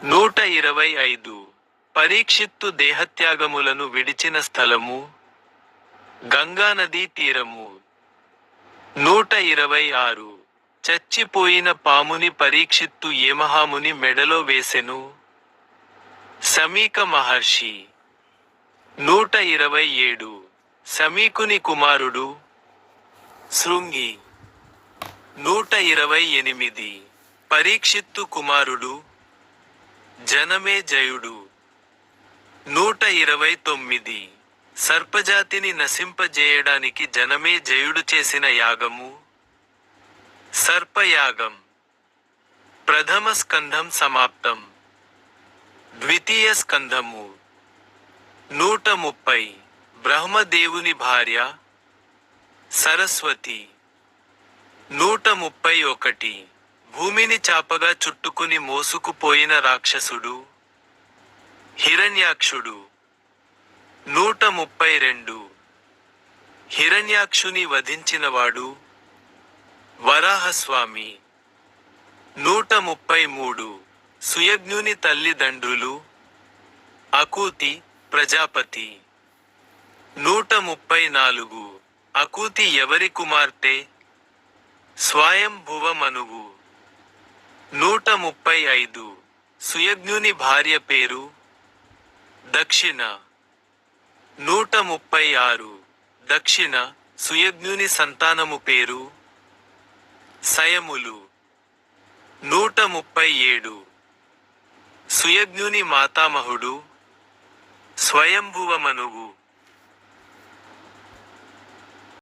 125 పరీక్షిత్తు దేహత్యాగములను విడిచిన స్థలము గంగానదీ తీరము. 126 చచ్చిపోయిన పాముని పరీక్షిత్తు ఏమహాముని మెడలో వేసెను. సమీక మహర్షి. 127 సమీకుని కుమారుడు శృంగి. 128 పరీక్షిత్తు కుమారుడు జనమేజయుడు. 129 సర్పజాతిని నశింపజేయడానికి జనమేజయుడు చేసిన యాగము సర్పయాగం. ప్రథమ స్కంధం సమాప్తం. ద్వితీయ స్కంధము. 130 బ్రహ్మదేవుని భార్య సరస్వతి. 131 భూమిని చాపగా చుట్టుకుని మోసుకుపోయిన రాక్షసుడు హిరణ్యాక్షుడు. 132 హిరణ్యాక్షుని వధించినవాడు వరాహస్వామి. 133 సుయజ్ఞుని తల్లిదండ్రులు అకూతి ప్రజాపతి. 134 అకూతి ఎవరి కుమార్తె? స్వయంభువ మనువు. 135 సుయజ్ఞుని భార్య పేరు దక్షిణ. 136 దక్షిణ సుయజ్ఞుని సంతానము పేరు సయములు. 137 సుయజ్ఞుని మాతామహుడు స్వయంభువ మనువు.